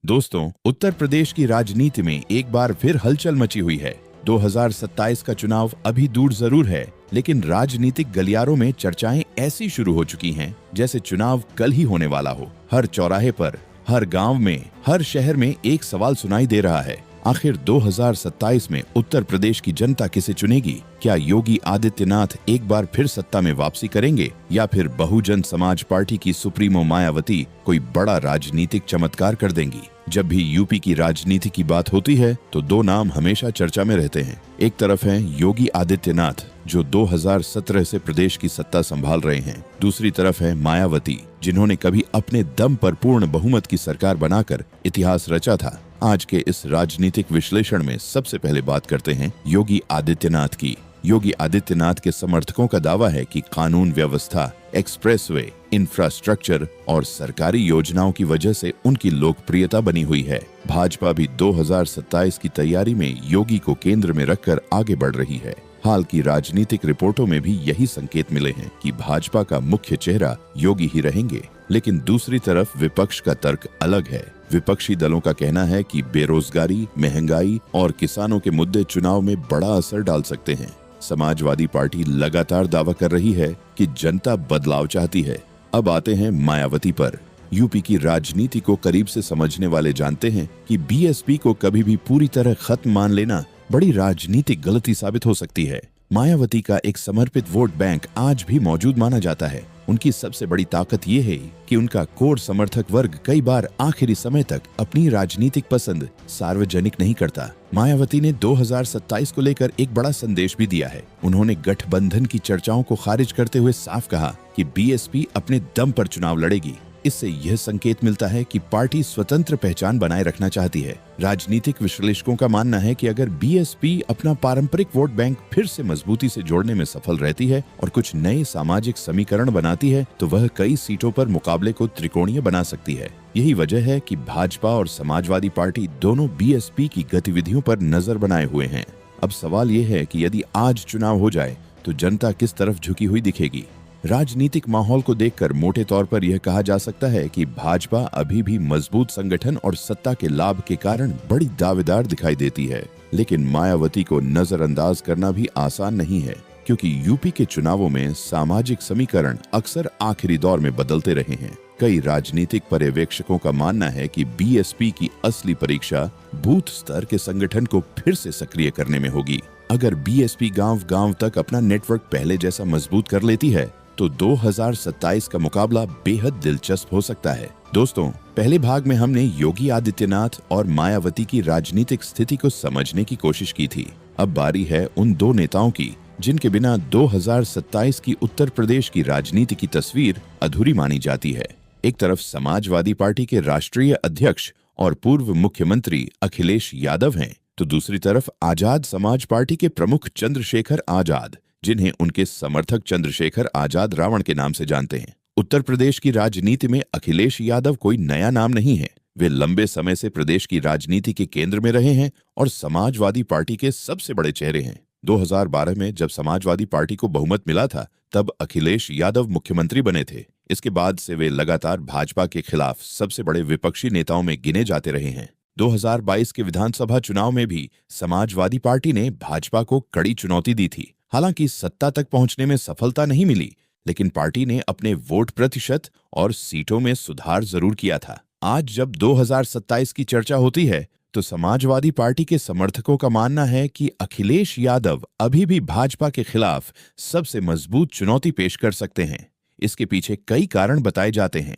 दोस्तों, उत्तर प्रदेश की राजनीति में एक बार फिर हलचल मची हुई है। 2027 का चुनाव अभी दूर जरूर है, लेकिन राजनीतिक गलियारों में चर्चाएं ऐसी शुरू हो चुकी हैं जैसे चुनाव कल ही होने वाला हो। हर चौराहे पर, हर गांव में, हर शहर में एक सवाल सुनाई दे रहा है, आखिर 2027 में उत्तर प्रदेश की जनता किसे चुनेगी? क्या योगी आदित्यनाथ एक बार फिर सत्ता में वापसी करेंगे या फिर बहुजन समाज पार्टी की सुप्रीमो मायावती कोई बड़ा राजनीतिक चमत्कार कर देंगी? जब भी यूपी की राजनीति की बात होती है तो दो नाम हमेशा चर्चा में रहते हैं। एक तरफ है योगी आदित्यनाथ, जो 2017 से प्रदेश की सत्ता संभाल रहे हैं। दूसरी तरफ है मायावती, जिन्होंने कभी अपने दम पर पूर्ण बहुमत की सरकार बनाकर इतिहास रचा था। आज के इस राजनीतिक विश्लेषण में सबसे पहले बात करते हैं योगी आदित्यनाथ की। योगी आदित्यनाथ के समर्थकों का दावा है कि कानून व्यवस्था, एक्सप्रेसवे, इंफ्रास्ट्रक्चर और सरकारी योजनाओं की वजह से उनकी लोकप्रियता बनी हुई है। भाजपा भी 2027 की तैयारी में योगी को केंद्र में रखकर आगे बढ़ रही है। हाल की राजनीतिक रिपोर्टों में भी यही संकेत मिले हैं कि भाजपा का मुख्य चेहरा योगी ही रहेंगे। लेकिन दूसरी तरफ विपक्ष का तर्क अलग है। विपक्षी दलों का कहना है कि बेरोजगारी, महंगाई और किसानों के मुद्दे चुनाव में बड़ा असर डाल सकते हैं। समाजवादी पार्टी लगातार दावा कर रही है कि जनता बदलाव चाहती है। अब आते हैं मायावती पर। यूपी की राजनीति को करीब से समझने वाले जानते हैं कि बीएसपी को कभी भी पूरी तरह खत्म मान लेना बड़ी राजनीतिक गलती साबित हो सकती है। मायावती का एक समर्पित वोट बैंक आज भी मौजूद माना जाता है। उनकी सबसे बड़ी ताकत ये है कि उनका कोर समर्थक वर्ग कई बार आखिरी समय तक अपनी राजनीतिक पसंद सार्वजनिक नहीं करता। मायावती ने 2027 को लेकर एक बड़ा संदेश भी दिया है। उन्होंने गठबंधन की चर्चाओं को खारिज करते हुए साफ कहा कि बीएसपी अपने दम पर चुनाव लड़ेगी। इससे यह संकेत मिलता है कि पार्टी स्वतंत्र पहचान बनाए रखना चाहती है। राजनीतिक विश्लेषकों का मानना है कि अगर बीएसपी अपना पारंपरिक वोट बैंक फिर से मजबूती से जोड़ने में सफल रहती है और कुछ नए सामाजिक समीकरण बनाती है तो वह कई सीटों पर मुकाबले को त्रिकोणीय बना सकती है। यही वजह है कि भाजपा और समाजवादी पार्टी दोनों बीएसपी की गतिविधियों पर नजर बनाए हुए हैं। अब सवाल ये है कि यदि आज चुनाव हो जाए तो जनता किस तरफ झुकी हुई दिखेगी? राजनीतिक माहौल को देखकर मोटे तौर पर यह कहा जा सकता है कि भाजपा अभी भी मजबूत संगठन और सत्ता के लाभ के कारण बड़ी दावेदार दिखाई देती है। लेकिन मायावती को नजरअंदाज करना भी आसान नहीं है, क्योंकि यूपी के चुनावों में सामाजिक समीकरण अक्सर आखिरी दौर में बदलते रहे हैं। कई राजनीतिक पर्यवेक्षकों का मानना है कि बीएसपी की असली परीक्षा बूथ स्तर के संगठन को फिर से सक्रिय करने में होगी। अगर बीएसपी गांव-गांव तक अपना नेटवर्क पहले जैसा मजबूत कर लेती है तो 2027 का मुकाबला बेहद दिलचस्प हो सकता है। दोस्तों, पहले भाग में हमने योगी आदित्यनाथ और मायावती की राजनीतिक स्थिति को समझने की कोशिश की थी। अब बारी है उन दो नेताओं की जिनके बिना 2027 की उत्तर प्रदेश की राजनीति की तस्वीर अधूरी मानी जाती है। एक तरफ समाजवादी पार्टी के राष्ट्रीय अध्यक्ष और पूर्व मुख्यमंत्री अखिलेश यादव हैं, तो दूसरी तरफ आजाद समाज पार्टी के प्रमुख चंद्रशेखर आजाद, जिन्हें उनके समर्थक चंद्रशेखर आजाद रावण के नाम से जानते हैं। उत्तर प्रदेश की राजनीति में अखिलेश यादव कोई नया नाम नहीं है। वे लंबे समय से प्रदेश की राजनीति के केंद्र में रहे हैं और समाजवादी पार्टी के सबसे बड़े चेहरे हैं। 2012 में जब समाजवादी पार्टी को बहुमत मिला था, तब अखिलेश यादव मुख्यमंत्री बने थे। इसके बाद से वे लगातार भाजपा के खिलाफ सबसे बड़े विपक्षी नेताओं में गिने जाते रहे हैं। 2022 के विधानसभा चुनाव में भी समाजवादी पार्टी ने भाजपा को कड़ी चुनौती दी थी। हालांकि सत्ता तक पहुंचने में सफलता नहीं मिली, लेकिन पार्टी ने अपने वोट प्रतिशत और सीटों में सुधार जरूर किया था। आज जब 2027 की चर्चा होती है तो समाजवादी पार्टी के समर्थकों का मानना है कि अखिलेश यादव अभी भी भाजपा के खिलाफ सबसे मजबूत चुनौती पेश कर सकते हैं। इसके पीछे कई कारण बताए जाते हैं।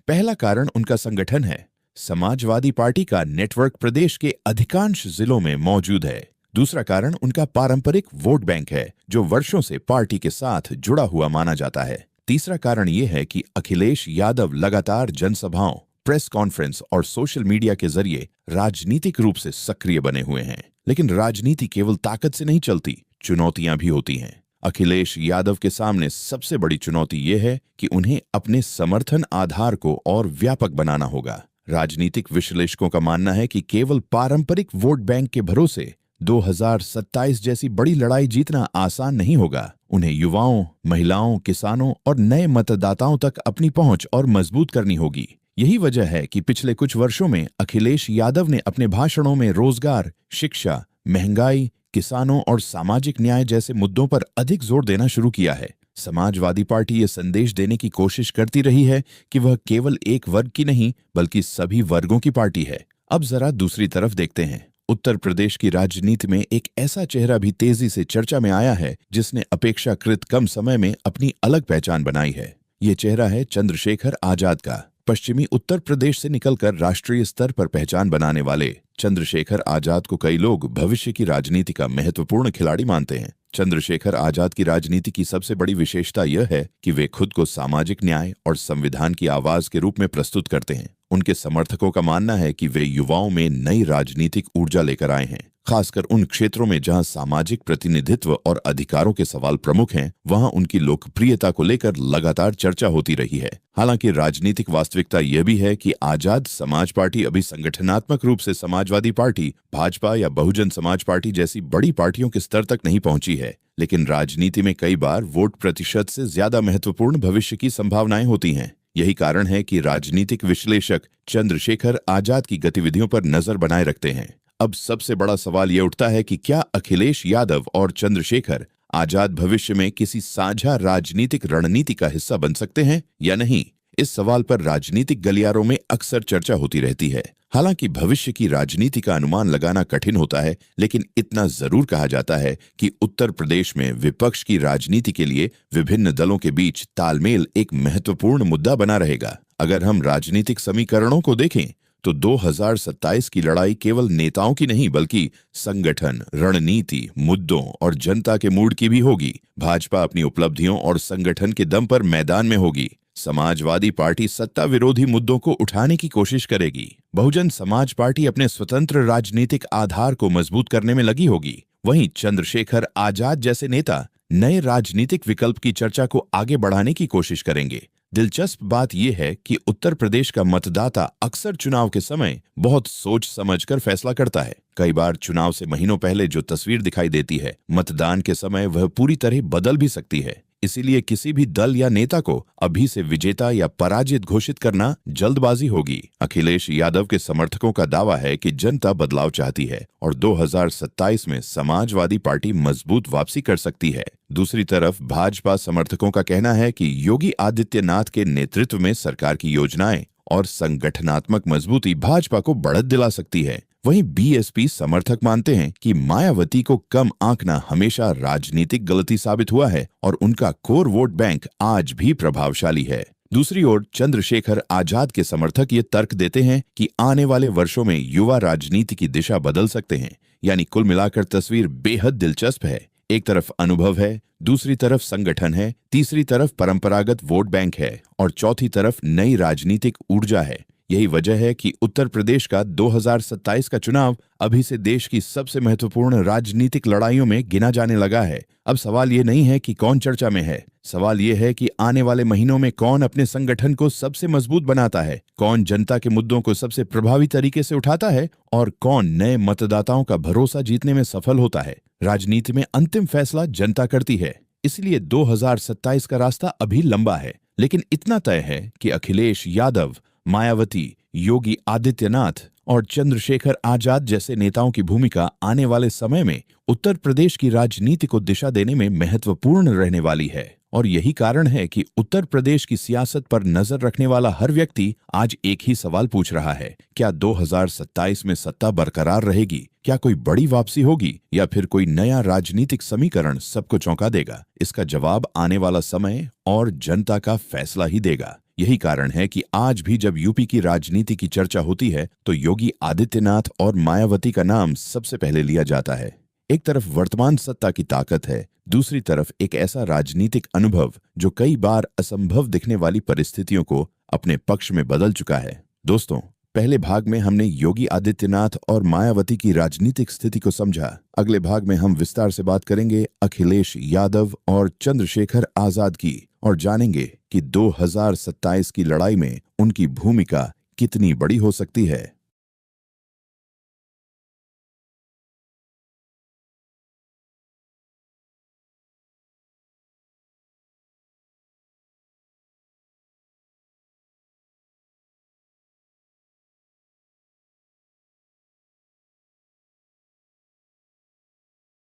पहला कारण उनका संगठन है। समाजवादी पार्टी का नेटवर्क प्रदेश के अधिकांश जिलों में मौजूद है। दूसरा कारण उनका पारंपरिक वोट बैंक है, जो वर्षों से पार्टी के साथ जुड़ा हुआ माना जाता है। तीसरा कारण ये है कि अखिलेश यादव लगातार जनसभाओं, प्रेस कॉन्फ्रेंस और सोशल मीडिया के जरिए राजनीतिक रूप से सक्रिय बने हुए हैं। लेकिन राजनीति केवल ताकत से नहीं चलती, चुनौतियां भी होती हैं। अखिलेश यादव के सामने सबसे बड़ी चुनौती ये है कि उन्हें अपने समर्थन आधार को और व्यापक बनाना होगा। राजनीतिक विश्लेषकों का मानना है कि केवल पारंपरिक वोट बैंक के भरोसे 2027 जैसी बड़ी लड़ाई जीतना आसान नहीं होगा। उन्हें युवाओं, महिलाओं, किसानों और नए मतदाताओं तक अपनी पहुंच और मजबूत करनी होगी। यही वजह है कि पिछले कुछ वर्षों में अखिलेश यादव ने अपने भाषणों में रोजगार, शिक्षा, महंगाई, किसानों और सामाजिक न्याय जैसे मुद्दों पर अधिक जोर देना शुरू किया है। समाजवादी पार्टी ये संदेश देने की कोशिश करती रही है कि वह केवल एक वर्ग की नहीं बल्कि सभी वर्गों की पार्टी है। अब जरा दूसरी तरफ देखते हैं। उत्तर प्रदेश की राजनीति में एक ऐसा चेहरा भी तेजी से चर्चा में आया है जिसने अपेक्षाकृत कम समय में अपनी अलग पहचान बनाई है। ये चेहरा है चंद्रशेखर आजाद का। पश्चिमी उत्तर प्रदेश से निकलकर राष्ट्रीय स्तर पर पहचान बनाने वाले चंद्रशेखर आजाद को कई लोग भविष्य की राजनीति का महत्वपूर्ण खिलाड़ी मानते हैं। चंद्रशेखर आजाद की राजनीति की सबसे बड़ी विशेषता यह है कि वे खुद को सामाजिक न्याय और संविधान की आवाज के रूप में प्रस्तुत करते हैं। उनके समर्थकों का मानना है कि वे युवाओं में नई राजनीतिक ऊर्जा लेकर आए हैं। खासकर उन क्षेत्रों में जहां सामाजिक प्रतिनिधित्व और अधिकारों के सवाल प्रमुख हैं, वहां उनकी लोकप्रियता को लेकर लगातार चर्चा होती रही है। हालांकि राजनीतिक वास्तविकता यह भी है कि आजाद समाज पार्टी अभी संगठनात्मक रूप से समाजवादी पार्टी, भाजपा या बहुजन समाज पार्टी जैसी बड़ी पार्टियों के स्तर तक नहीं पहुंची है। लेकिन राजनीति में कई बार वोट प्रतिशत से ज्यादा महत्वपूर्ण भविष्य की संभावनाएं होती हैं। यही कारण है कि राजनीतिक विश्लेषक चंद्रशेखर आजाद की गतिविधियों पर नजर बनाए रखते हैं। अब सबसे बड़ा सवाल यह उठता है कि क्या अखिलेश यादव और चंद्रशेखर आजाद भविष्य में किसी साझा राजनीतिक रणनीति का हिस्सा बन सकते हैं या नहीं। इस सवाल पर राजनीतिक गलियारों में अक्सर चर्चा होती रहती है। हालांकि भविष्य की राजनीति का अनुमान लगाना कठिन होता है, लेकिन इतना जरूर कहा जाता है कि उत्तर प्रदेश में विपक्ष की राजनीति के लिए विभिन्न दलों के बीच तालमेल एक महत्वपूर्ण मुद्दा बना रहेगा। अगर हम राजनीतिक समीकरणों को देखें तो 2027 की लड़ाई केवल नेताओं की नहीं बल्कि संगठन, रणनीति, मुद्दों और जनता के मूड की भी होगी। भाजपा अपनी उपलब्धियों और संगठन के दम पर मैदान में होगी। समाजवादी पार्टी सत्ता विरोधी मुद्दों को उठाने की कोशिश करेगी। बहुजन समाज पार्टी अपने स्वतंत्र राजनीतिक आधार को मजबूत करने में लगी होगी। वहीं चंद्रशेखर आजाद जैसे नेता नए राजनीतिक विकल्प की चर्चा को आगे बढ़ाने की कोशिश करेंगे। दिलचस्प बात यह है कि उत्तर प्रदेश का मतदाता अक्सर चुनाव के समय बहुत सोच समझकर फैसला करता है। कई बार चुनाव से महीनों पहले जो तस्वीर दिखाई देती है, मतदान के समय वह पूरी तरह बदल भी सकती है। इसीलिए किसी भी दल या नेता को अभी से विजेता या पराजित घोषित करना जल्दबाजी होगी। अखिलेश यादव के समर्थकों का दावा है कि जनता बदलाव चाहती है और 2027 में समाजवादी पार्टी मजबूत वापसी कर सकती है। दूसरी तरफ भाजपा समर्थकों का कहना है कि योगी आदित्यनाथ के नेतृत्व में सरकार की योजनाएं और संगठनात्मक मजबूती भाजपा को बढ़त दिला सकती है। वहीं बीएसपी समर्थक मानते हैं कि मायावती को कम आंकना हमेशा राजनीतिक गलती साबित हुआ है और उनका कोर वोट बैंक आज भी प्रभावशाली है। दूसरी ओर चंद्रशेखर आजाद के समर्थक ये तर्क देते हैं कि आने वाले वर्षों में युवा राजनीति की दिशा बदल सकते हैं। यानी कुल मिलाकर तस्वीर बेहद दिलचस्प है। एक तरफ अनुभव है, दूसरी तरफ संगठन है, तीसरी तरफ परंपरागत वोट बैंक है और चौथी तरफ नई राजनीतिक ऊर्जा है। यही वजह है कि उत्तर प्रदेश का 2027 का चुनाव अभी से देश की सबसे महत्वपूर्ण राजनीतिक लड़ाइयों में गिना जाने लगा है। अब सवाल ये नहीं है कि कौन चर्चा में है, सवाल ये है कि आने वाले महीनों में कौन अपने संगठन को सबसे मजबूत बनाता है, कौन जनता के मुद्दों को सबसे प्रभावी तरीके से उठाता है और कौन नए मतदाताओं का भरोसा जीतने में सफल होता है। राजनीति में अंतिम फैसला जनता करती है, इसलिए 2027 का रास्ता अभी लंबा है, लेकिन इतना तय है कि अखिलेश यादव, मायावती, योगी आदित्यनाथ और चंद्रशेखर आजाद जैसे नेताओं की भूमिका आने वाले समय में उत्तर प्रदेश की राजनीति को दिशा देने में महत्वपूर्ण रहने वाली है। और यही कारण है कि उत्तर प्रदेश की सियासत पर नजर रखने वाला हर व्यक्ति आज एक ही सवाल पूछ रहा है, क्या 2027 में सत्ता बरकरार रहेगी? क्या कोई बड़ी वापसी होगी या फिर कोई नया राजनीतिक समीकरण सबको चौंका देगा? इसका जवाब आने वाला समय और जनता का फैसला ही देगा। यही कारण है कि आज भी जब यूपी की राजनीति की चर्चा होती है तो योगी आदित्यनाथ और मायावती का नाम सबसे पहले लिया जाता है। एक तरफ वर्तमान सत्ता की ताकत है, दूसरी तरफ एक ऐसा राजनीतिक अनुभव जो कई बार असंभव दिखने वाली परिस्थितियों को अपने पक्ष में बदल चुका है। दोस्तों, पहले भाग में हमने योगी आदित्यनाथ और मायावती की राजनीतिक स्थिति को समझा। अगले भाग में हम विस्तार से बात करेंगे अखिलेश यादव और चंद्रशेखर आजाद की और जानेंगे कि 2027 की लड़ाई में उनकी भूमिका कितनी बड़ी हो सकती है।